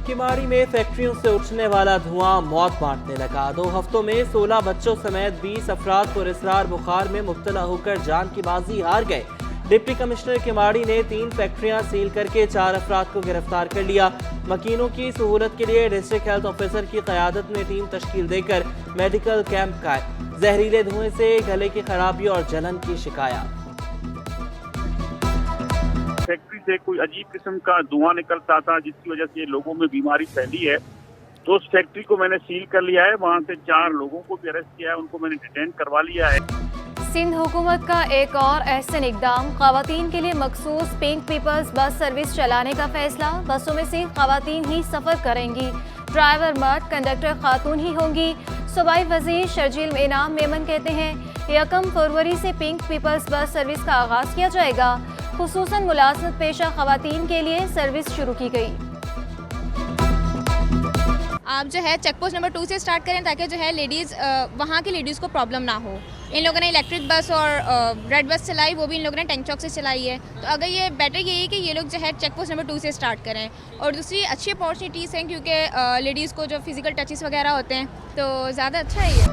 किमाड़ी में फैक्ट्रियों से उठने वाला धुआं मौत बांटने लगा। 2 हफ्तों में 16 बच्चों समेत 20 अफराद पुरस्रार बुखार में मुब्तला होकर जान की बाजी हार गए। डिप्टी कमिश्नर किमाड़ी ने 3 फैक्ट्रियां सील करके 4 अफराद को गिरफ्तार कर लिया। मकीनों की सहूलत के लिए डिस्ट्रिक्ट हेल्थ ऑफिसर की क़यादत में टीम तश्कील देकर मेडिकल कैंप कायम। जहरीले धुएं से गले की खराबी और जलन की शिकायत। फैक्ट्री से कोई अजीब किस्म का धुआं निकलता था जिसकी वजह से लोगों में बीमारी फैली है। तो उस फैक्ट्री को मैंने सील कर लिया है। वहाँ से 4 लोगों को भी अरेस्ट किया है, उनको मैंने डिटेन करवा लिया है। सिंध हुकूमत का एक और अहसन इक़दाम, ख़वातीन के लिए मखसूस पिंक पीपल्स बस सर्विस चलाने का फैसला। बसों में सिर्फ ख़वातीन ही सफ़र करेंगी, ड्राइवर मर्द, कंडक्टर खातून ही होंगी। सूबाई वज़ीर शर्जील इनाम मेमन कहते हैं 1 फरवरी से पिंक पीपल्स बस सर्विस का आगाज़ किया जाएगा। खुसूसन मुलाज़मत पेशा ख़वातीन के लिए सर्विस शुरू की गई। आप जो है चेक पोस्ट नंबर 2 से स्टार्ट करें ताकि जो है लेडीज़ वहाँ की लेडीज़ को प्रॉब्लम ना हो। इन लोगों ने इलेक्ट्रिक बस और रेड बस चलाई, वो भी इन लोगों ने टैंक चौक से चलाई है। तो अगर ये बेटर यही है कि ये लोग जो है चेक पोस्ट नंबर 2 से स्टार्ट करें। और दूसरी अच्छी अपॉर्चुनिटीज़ हैं क्योंकि लेडीज़ को जो फिज़िकल टचेस वगैरह होते हैं तो ज़्यादा अच्छा है ये।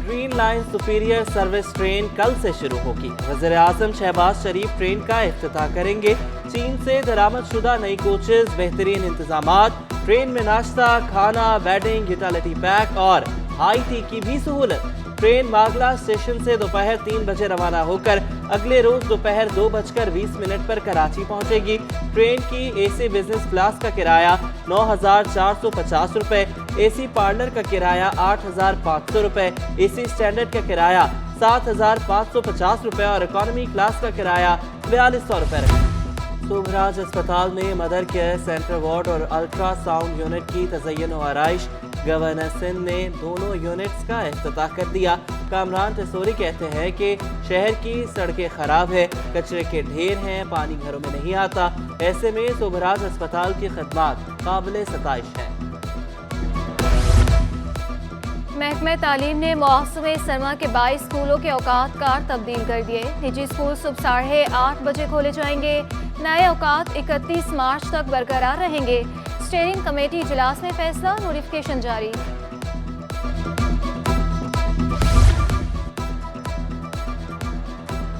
Green line superior service train कल से शुरू होगी। वज़ीर आज़म शहबाज शरीफ ट्रेन का इफ्तिताह करेंगे। चीन से दरामद शुदा नई कोचेस, बेहतरीन इंतजामात, ट्रेन में नाश्ता, खाना, बेडिंग, यूटिलिटी पैक और हाई टी की भी सहूलत। ट्रेन मागला स्टेशन से दोपहर 3 बजे रवाना होकर अगले रोज दोपहर 2:20 पर कराची पहुंचेगी। ट्रेन की एसी बिजनेस क्लास का किराया 9,450 रुपए, एसी पार्लर का किराया 8,500 रुपए, एसी स्टैंडर्ड का किराया 7,550 रुपए और इकोनॉमी क्लास का किराया 4,200 रुपए। सोभराज अस्पताल में मदर केयर सेंटर वार्ड और अल्ट्रासाउंड यूनिट की तज़य्युन व आराइश। गवर्नर सिंध ने दोनों यूनिट्स का इफ्तिताह कर दिया। कामरान टेसोरी कहते हैं कि शहर की सड़कें खराब है, कचरे के ढेर हैं, पानी घरों में नहीं आता। ऐसे में सोभराज अस्पताल की खदमात काबिल सताइश है। महकमा तालीम ने मौसम सरमा के 22 स्कूलों के औकात कार तब्दील कर दिए। निजी स्कूल सुबह 8:30 बजे खोले जाएंगे। नए औकात 31 मार्च तक बरकरार रहेंगे। स्टीयरिंग कमेटी इजलास में फैसला, नोटिफिकेशन जारी।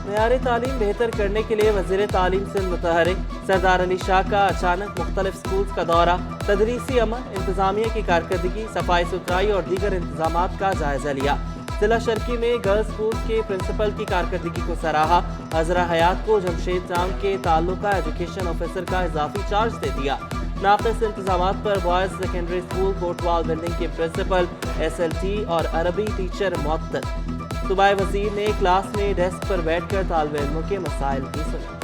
मेयारी तालीम बेहतर करने के लिए वज़ीर तालीम सिंध मुतहरिक सरदार अली शाह का अचानक मुख्तलिफ स्कूल्स का दौरा। तदरीसी अमल, इंतजामिया की कारकर्दगी, सफाई सुथराई और दीगर इंतजामात का जायजा लिया। जिला शर्की में गर्ल्स स्कूल के प्रिंसिपल की कारकर्दगी को सराहा। हजरा हयात को जमशेद जाम के ताल्लुका एजुकेशन ऑफिसर का इजाफी चार्ज दे दिया। नाक़िस इंतजामात पर boys secondary school Kotwal building के प्रिंसिपल, SLT और अरबी टीचर मुअत्तल। सूबाई वज़ीर ने क्लास में डेस्क पर बैठकर तालिब इल्मों के मसाइल भी सुने।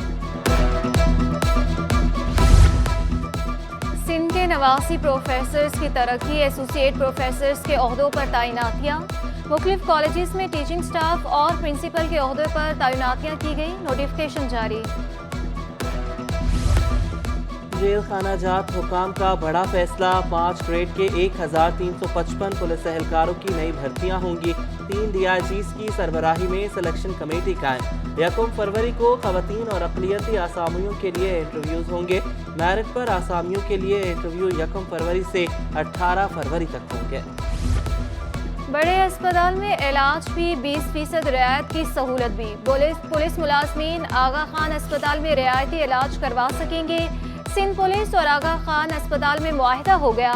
सिंध के 89 प्रोफेसर्स की तरक्की, एसोसिएट प्रोफेसर्स के ओहदों पर तैनातियाँ। मुख्तलिफ कॉलेजेस में टीचिंग स्टाफ और प्रिंसिपल के ओहदे पर तैनातियाँ की गई, नोटिफिकेशन जारी। जेल खाना जात हुकाम का बड़ा फैसला। 5 ग्रेड के 1,355 पुलिस एहलकारों की नई भर्तियां होंगी। 3 DIGs की सरबराही में सिलेक्शन कमेटी कायम। 1 फरवरी को खवातीन और अक़लियती आसामियों के लिए इंटरव्यूज होंगे। मेरिट पर आसामियों के लिए इंटरव्यू 1 फरवरी से 18 फरवरी तक होंगे। बड़े अस्पताल में इलाज भी 20% रियायत की सहूलत भी। पुलिस मुलाजमीन आगा खान अस्पताल में रियायती इलाज करवा सकेंगे। सिंध पुलिस और आगा खान अस्पताल में मुआहिदा हो गया।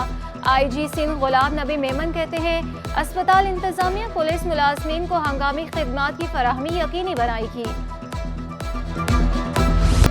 IG सिंध गुलाम नबी मेमन कहते हैं अस्पताल इंतजामिया पुलिस मुलाजमीन को हंगामी खिदमात की फराहमी यकीनी बनाएगी।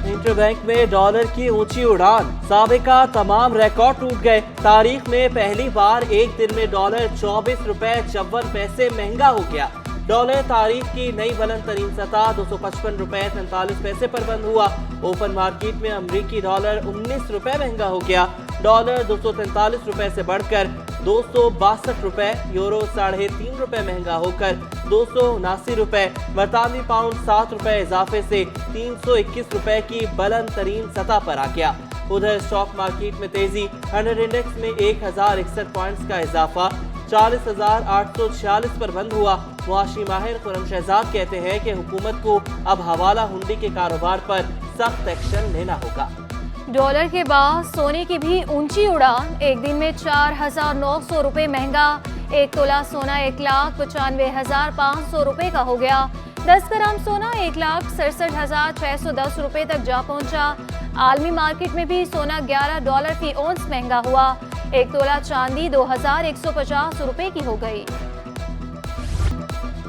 इंटरबैंक में डॉलर की ऊंची उड़ान, साबिका तमाम रिकॉर्ड टूट गए। तारीख में पहली बार एक दिन में डॉलर 24 रुपए 54 पैसे महंगा हो गया। डॉलर तारीख की नई बुलंद तरीन सतह 255 रुपए 43 पैसे पर बंद हुआ। ओपन मार्केट में अमरीकी डॉलर 19 रुपए महंगा हो गया। डॉलर 243 रुपए से बढ़कर 262 रुपए, यूरो 3.5 रुपए महंगा होकर 279 रुपए, बरतानवी पाउंड 7 रुपए इजाफे से 321 रुपए की बुलंद तरीन सतह पर आ गया। उधर स्टॉक मार्केट में तेजी, 100 इंडेक्स में 1061 पॉइंट्स का इजाफा 40,846 पर बंद हुआ। मुआशी माहिर खुरम शहजाद कहते हैं कि हुकूमत को अब हवाला हुंडी के कारोबार पर सख्त एक्शन लेना होगा। डॉलर के बाद सोने की भी ऊंची उड़ान, एक दिन में 4,900 रुपए महंगा। 1 तोला सोना 1,95,500 रुपए का हो गया। 10 ग्राम सोना 1,67,610 रुपए तक जा पहुंचा। आलमी मार्केट में भी सोना $11 फी औंस महंगा हुआ। 1 तोला चांदी 2,150 रुपए की हो गई।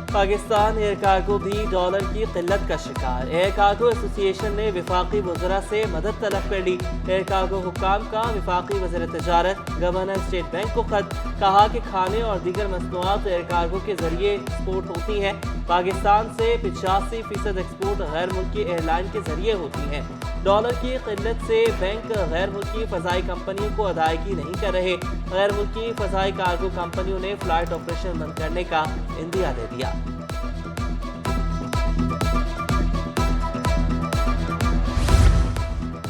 पाकिस्तान एयर कार्गो भी डॉलर की किल्लत का शिकार। एयर कार्गो एसोसिएशन ने विफाकी वज़रा से मदद तलब कर ली। एयर कार्गो हुक्काम का विफाकी वज़ीर तजारत गवर्नर स्टेट बैंक को खत, कहा कि खाने और दीगर मसनूआत एयर कार्गो के जरिए एक्सपोर्ट होती हैं। पाकिस्तान से 85% एक्सपोर्ट गैर मुल्की एयरलाइन के जरिए होती हैं। डॉलर की किल्लत से बैंक गैर मुल्की फ़ज़ाई कंपनियों को अदायगी नहीं कर रहे। गैर मुल्की फ़ज़ाई कार्गो कंपनियों ने फ़्लाइट ऑपरेशन बंद करने का इंदिया दे दिया।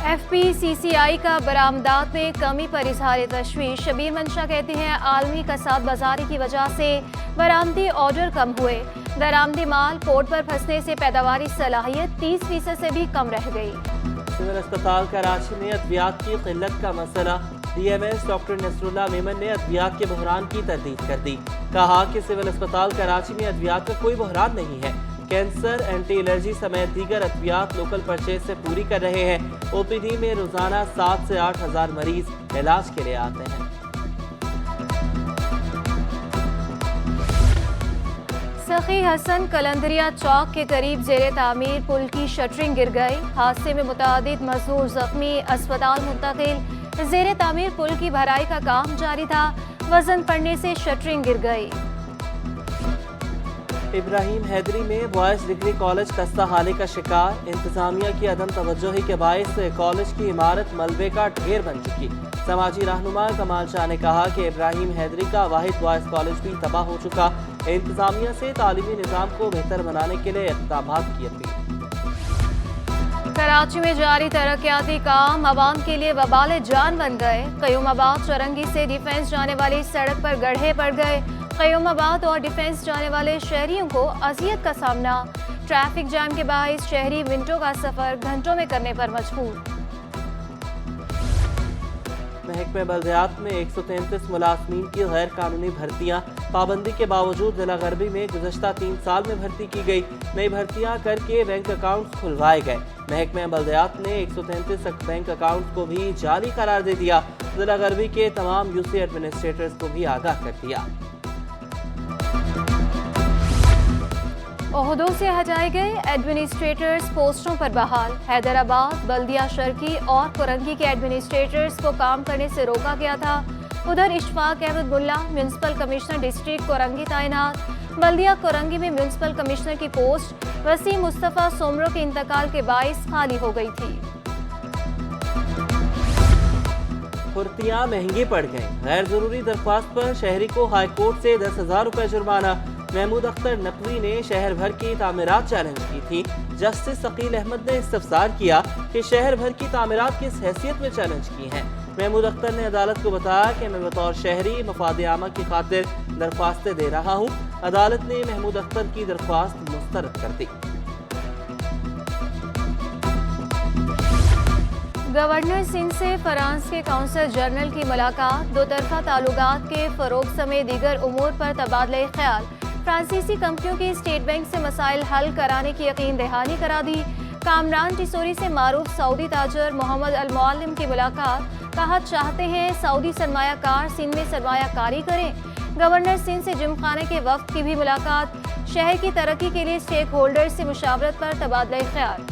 FPCCI का बरामदात में कमी पर इजहार तशवीश। शबीर मंशा कहते हैं आलमी कसाद बाजारी की वजह से बरामदी ऑर्डर कम हुए। दरामदी माल पोर्ट पर फंसने से पैदावारी सलाहियत 30% से भी कम रह गई। सिविल अस्पताल कराची में अद्वियात की किल्लत का मसला। DMS डॉक्टर नसरुल्लाह मेमन ने अद्वियात के बहरान की तरदीद कर दी। कहा कि सिविल अस्पताल कराची में अद्वियात का कोई बहरान नहीं है। कैंसर, एंटी एलर्जी समेत दीगर अद्वियात लोकल परचेज से पूरी कर रहे हैं। OPD में रोजाना 7 से 8 हज़ार मरीज इलाज के लिए आते हैं। सखी हसन कलंदरिया चौक के करीब जेरे तामीर पुल की शटरिंग गिर गई। हादसे में मुतादिद मजदूर जख्मी, अस्पताल मुंतकिल। जेरे तामीर पुल की भराई का काम जारी था, वजन पड़ने से शटरिंग गिर गई। इब्राहिम हैदरी में बॉयज डिग्री कॉलेज खस्ता हाली का शिकार। इंतजामिया की अदम तवज्जोही के बायस कॉलेज की इमारत मलबे का ढेर बन चुकी। समाजी रहनुमा कमाल शाह ने कहा कि इब्राहिम हैदरी का वाहिद बॉयज कॉलेज भी तबाह हो चुका। इंतजामिया से तालीमी निज़ाम को बेहतर बनाने के लिए इक़दामात की अपील। कराची में जारी तरक्याती काम आवाम के लिए वबाल जान बन गए। क़यूमाबाद चौरंगी से डिफेंस जाने वाली सड़क पर गड्ढे पड़ गए। क़यूमाबाद और डिफेंस जाने वाले शहरियों को अज़ियत का सामना। ट्रैफिक जाम के बाइस शहरी मिनटों का सफर घंटों में करने पर मजबूर। महकमे बल्दियात में 133 मुलाजमीन की गैर कानूनी भर्तियाँ। पाबंदी के बावजूद जिला गरबी में गुज़श्ता 3 साल में भर्ती की गई। नई भर्तियाँ करके बैंक अकाउंट्स खुलवाए गए। महकमे बल्दियात ने 133 बैंक अकाउंट्स को भी जाली करार दे दिया। जिला गरबी के तमाम UC एडमिनिस्ट्रेटर्स को भी आगाह कर दिया। ओहदों से हटाए गए एडमिनिस्ट्रेटर्स पोस्टों पर बहाल। हैदराबाद, बल्दिया शर्की और कोरंगी के एडमिनिस्ट्रेटर्स को काम करने से रोका गया था। उधर इशफाक अहमद मुल्ला म्यूनसिपल कमिश्नर डिस्ट्रिक्ट कोरंगी तैनात। बल्दिया कोरंगी में म्यूनसिपल कमिश्नर की पोस्ट वसीम मुस्तफ़ा सोमरो के इंतकाल के बाइस खाली हो गई थी। कुर्तियाँ महंगी पड़ गईं। गैर जरूरी दरख्वास्त पर शहरी को हाई कोर्ट से 10,000 रुपए जुर्माना। महमूद अख्तर नकवी ने शहर भर की तामीरात चैलेंज की थी। जस्टिस शकील अहमद ने इस्तफसार किया कि शहर भर की तामीरात किस हैसियत में चैलेंज की हैं। महमूद अख्तर ने अदालत को बताया कि मैं बतौर शहरी मफाद आमा की खातिर दरख्वास्तें दे रहा हूँ। अदालत ने महमूद अख्तर की दरख्वास्त मुस्तरद कर दी। गवर्नर सिंध से फ्रांस के काउंसल जनरल की मुलाकात। दो तरफा ताल्लुकात के फरोग समेत दीगर उमूर पर तबादला ख्याल। फ्रांसीसी कंपनियों के स्टेट बैंक से मसाइल हल कराने की यकीन दहानी करा दी। कामरान टिसोरी से मारूफ सऊदी ताजर मोहम्मद अल मुअल्लिम की मुलाकात। कहा चाहते हैं सऊदी सरमायाकार सिंध में सरमायाकारी करें। गवर्नर सिंध से जिमखाने के वक्त की भी मुलाकात। शहर की तरक्की के लिए स्टेक होल्डर से मुशावरत पर तबादला ख्याल।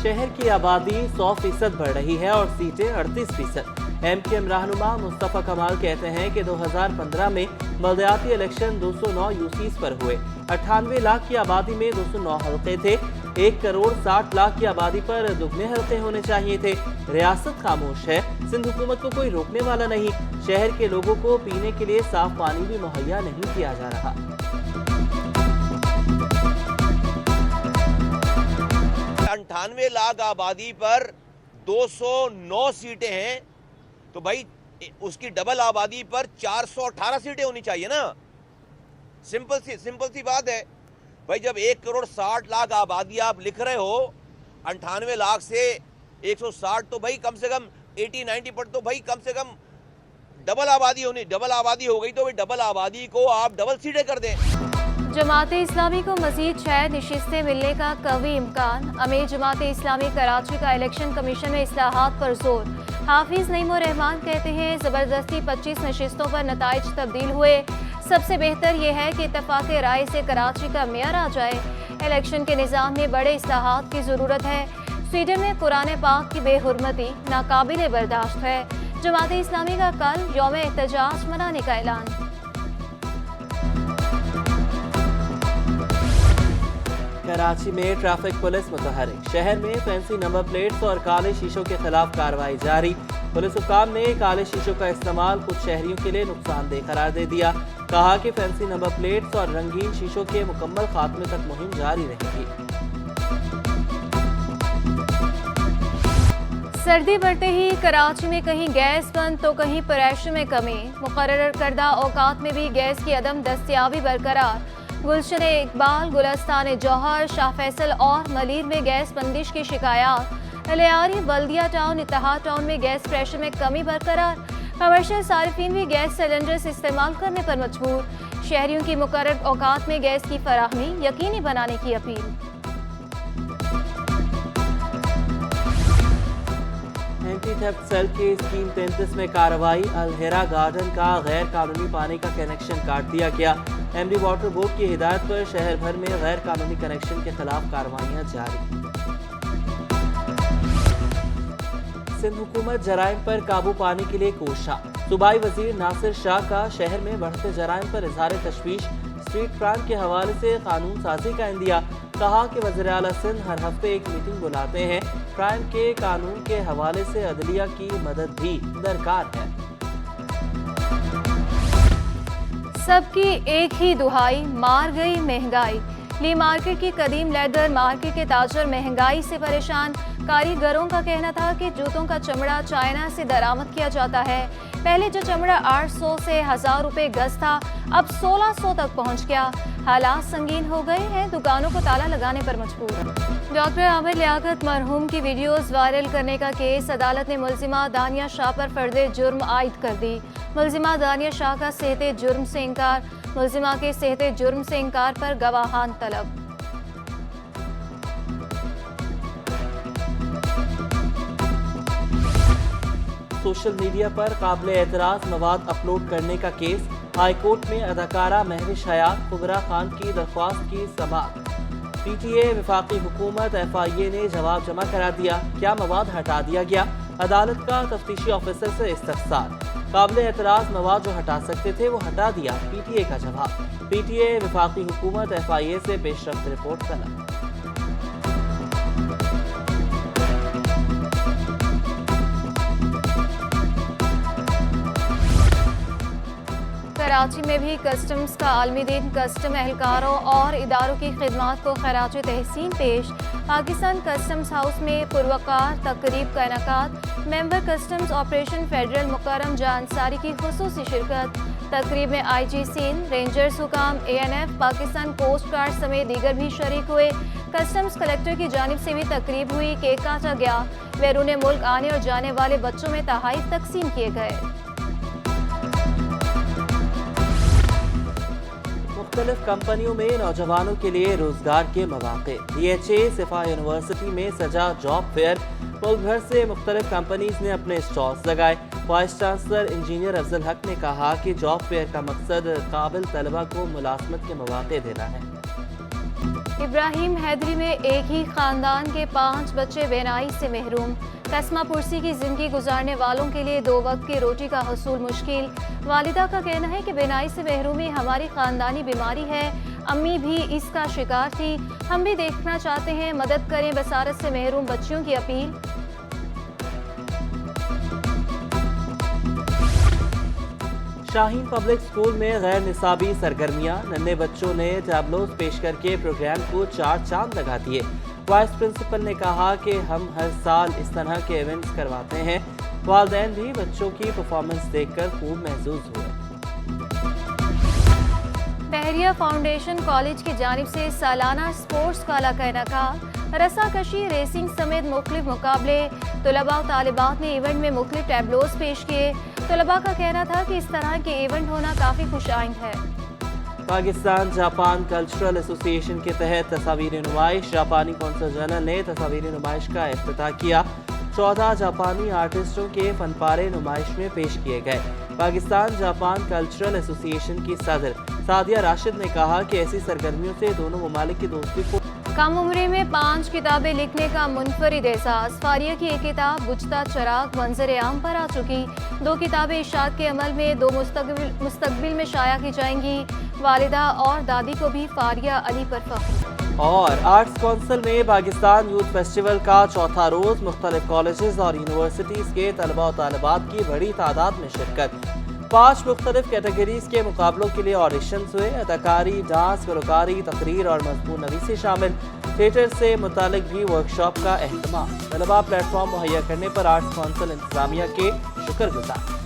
शहर की आबादी 100% बढ़ रही है और सीटें 38%। MKM रहनुमा मुस्तफ़ा कमाल कहते हैं कि 2015 में बल्दियाती इलेक्शन 209 UCs पर हुए। 98 लाख की आबादी में 209 हल्के थे। 1 करोड़ 60 लाख की आबादी पर दुगने हल्के होने चाहिए थे। रियासत खामोश है। सिंध हुकूमत को कोई रोकने वाला नहीं। शहर के लोगों को पीने के लिए साफ पानी भी मुहैया नहीं किया जा रहा। 98 लाख आबादी पर 209 सीटें हैं, तो भाई उसकी डबल आबादी पर 418 सीटें होनी चाहिए ना। सिंपल सी बात है। بھائی جب 1,60,00,000 آبادی آپ لکھ رہے ہو 98 لاکھ سے 160 تو بھائی کم سے کم 80-90 پر تو بھائی کم سے کم ڈبل آبادی ہونی. ڈبل آبادی ہو گئی تو بھائی ڈبل آبادی کو آپ ڈبل سیٹیں کر دیں. جماعت اسلامی کو مزید 6 نشستیں ملنے کا قوی امکان. امیر جماعت اسلامی کراچی کا الیکشن کمیشن میں اصلاحات پر زور. حافظ نعیم الرحمان کہتے ہیں زبردستی 25 نشستوں پر نتائج تبدیل ہوئے. سب سے بہتر یہ ہے کہ اتفاق رائے سے کراچی کا معیار آ جائے. الیکشن کے نظام میں بڑے اصلاحات کی ضرورت ہے. سویڈن میں قرآن پاک کی بے حرمتی ناقابل برداشت ہے. جماعت اسلامی کا کل یوم احتجاج منانے کا اعلان. کراچی میں ٹریفک پولیس متحرک. شہر میں فینسی نمبر پلیٹس اور کالے شیشوں کے خلاف کارروائی جاری. پولیس حکام نے کالے شیشوں کا استعمال کچھ شہریوں کے لیے نقصان دہ قرار دے دیا. کہا کہ فینسی نمبر پلیٹس اور رنگین شیشوں کے مکمل خاتمے تک مہم جاری رہے گی. سردی بڑھتے ہی کراچی میں کہیں گیس بند تو کہیں پریشر میں کمی. مقرر کردہ اوقات میں بھی گیس کی عدم دستیابی برقرار. گلشن اقبال، گلستان جوہر، شاہ فیصل اور ملیر میں گیس بندش کی شکایات. الیاری، بلدیہ ٹاؤن، اتحاد ٹاؤن میں گیس پریشر میں کمی برقرار. کمرشل صارفین بھی گیس سلنڈرز استعمال کرنے پر مجبور. شہریوں کی مقرر اوقات میں گیس کی فراہمی یقینی بنانے کی اپیل. اینٹی تھیفٹ سیل کی اسکیم 33 میں کارروائی. الہرا گارڈن کا غیر قانونی پانی کا کنیکشن کاٹ دیا گیا. ایم ڈی واٹر بورڈ کی ہدایت پر شہر بھر میں غیر قانونی کنیکشن کے خلاف کارروائیاں جاری. سندھ حکومت جرائم پر قابو پانے کے لیے کوشاں. صوبائی وزیر ناصر شاہ کا شہر میں بڑھتے جرائم پر اظہار تشویش. اسٹریٹ کرائم کے حوالے سے قانون سازی کا عندیہ. کہا کہ وزیر اعلیٰ سندھ ہر ہفتے ایک میٹنگ بلاتے ہیں. کرائم کے قانون کے حوالے سے عدلیہ کی مدد بھی درکار ہے. سب کی ایک ہی دہائی، مار گئی مہنگائی. لی مارکیٹ کی قدیم لیدر مارکیٹ کے تاجر مہنگائی سے پریشان. کاریگروں کا کہنا تھا کہ جوتوں کا چمڑا چائنا سے درآمد کیا جاتا ہے. پہلے جو چمڑا 800 سے 1000 روپے گز تھا اب 1600 تک پہنچ گیا. حالات سنگین ہو گئے ہیں، دکانوں کو تالا لگانے پر مجبور. ڈاکٹر عامر لیاقت مرحوم کی ویڈیوز وائرل کرنے کا کیس. عدالت نے ملزمہ دانیہ شاہ پر فرد جرم عائد کر دی. ملزمہ دانیہ شاہ کا صحت جرم سے انکار. ملزمہ کے صحت جرم سے انکار پر گواہان طلب. سوشل میڈیا پر قابل اعتراض مواد اپلوڈ کرنے کا کیس. ہائی کورٹ میں اداکارہ مہوش حیات خبرہ خان کی درخواست کی سماعت. پی ٹی اے، وفاقی حکومت، ایف آئی اے نے جواب جمع کرا دیا. کیا مواد ہٹا دیا گیا؟ عدالت کا تفتیشی آفیسر سے استفسار. قابل اعتراض مواد جو ہٹا سکتے تھے وہ ہٹا دیا. پی ٹی اے کا جواب. پی ٹی اے، وفاقی حکومت، ایف آئی اے سے پیش رفت رپورٹ طلب. کراچی میں بھی کسٹمز کا عالمی دن. کسٹم اہلکاروں اور اداروں کی خدمات کو خراج تحسین پیش. پاکستان کسٹمز ہاؤس میں پروقار تقریب کا انعقاد. ممبر کسٹمز آپریشن فیڈرل مکرم جاں انصاری کی خصوصی شرکت. تقریب میں آئی جی سندھ، رینجرز حکام، A N F, Pakistan coast guard سمیت دیگر بھی شریک ہوئے. کسٹمز کلیکٹر کی جانب سے بھی تقریب ہوئی. کیک کاٹا گیا. بیرون ملک آنے اور جانے والے بچوں میں تحائف تقسیم کیے گئے. مختلف کمپنیوں میں نوجوانوں کے لیے روزگار کے مواقع. ڈی ایچ اے صفا یونیورسٹی میں سجا جاب فیئر. ملک بھر سے مختلف کمپنیز نے اپنے اسٹالز لگائے. وائس چانسلر انجینئر افضل حق نے کہا کہ جاب فیئر کا مقصد قابل طلبہ کو ملازمت کے مواقع دینا ہے. ابراہیم حیدری میں ایک ہی خاندان کے 5 بچے بینائی سے محروم. قسمہ پرسی کی زندگی گزارنے والوں کے لیے 2 وقت کی روٹی کا حصول مشکل. والدہ کا کہنا ہے کہ بینائی سے محرومی ہماری خاندانی بیماری ہے. امی بھی اس کا شکار تھی. ہم بھی دیکھنا چاہتے ہیں. مدد کریں. بصارت سے محروم بچیوں کی اپیل. شاہین پبلک سکول میں غیر نصابی سرگرمیاں. ننھے بچوں نے ٹیبلوز پیش کر کے پروگرام کو 4 چاند لگا دیے. وائس پرنسپل نے کہا کہ ہم ہر سال اس طرح کے ایونٹس کرواتے ہیں. والدین بھی بچوں کی پرفارمنس دیکھ کر خوب محظوظ ہوئے. बहरिया फाउंडेशन कॉलेज की जानिब से सालाना स्पोर्ट्स गाला का इनेकाद, रस्साकशी, रेसिंग समेत मुख्तलिफ मुकाबले। तलबा और तालिबात ने इवेंट में मुख्तलिफ टैबलोज पेश किए। तलबा का कहना था कि इस तरह के इवेंट होना काफ़ी खुशाइंद है। पाकिस्तान जापान कल्चरल एसोसिएशन के तहत तस्वीरी नुमाइश, जापानी कौंसल जनरल ने तस्वीरी नुमाइश का इफ्तिताह किया। 14 जापानी आर्टिस्टों के फनपारे नुमाइश में पेश किए गए। पाकिस्तान जापान कल्चरल एसोसिएशन की सदर सादिया राशिद ने कहा कि ऐसी सरगर्मियों से दोनों ममालिक की दोस्ती को कम उम्र में 5 किताबें लिखने का मुनफरिद एहसास। फारिया की एक किताब बुझता चराग मंजर आम पर आ चुकी। 2 किताबें इशाक के अमल में, 2 मुस्तकबिल में शाया की जाएंगी। वालिदा और दादी को भी फारिया अली पर फख्र। और आर्ट्स काउंसिल में पाकिस्तान यूथ फेस्टिवल का चौथा रोज मुख्तलिफ कॉलेजेस और यूनिवर्सिटीज़ के तलबा और तालिबात की बड़ी तादाद में शिरकत। 5 मुख्तलिफ कैटेगरीज के मुकाबलों के लिए ऑडिशंस हुए। अदाकारी, डांस, गुलकारी, तकरीर और मजमून नवीसी शामिल। थिएटर से मुतालिक भी वर्कशॉप का अहतमाम। तलबा प्लेटफॉर्म मुहैया करने पर आर्ट्स काउंसिल इंतजामिया के शुक्रगुजार।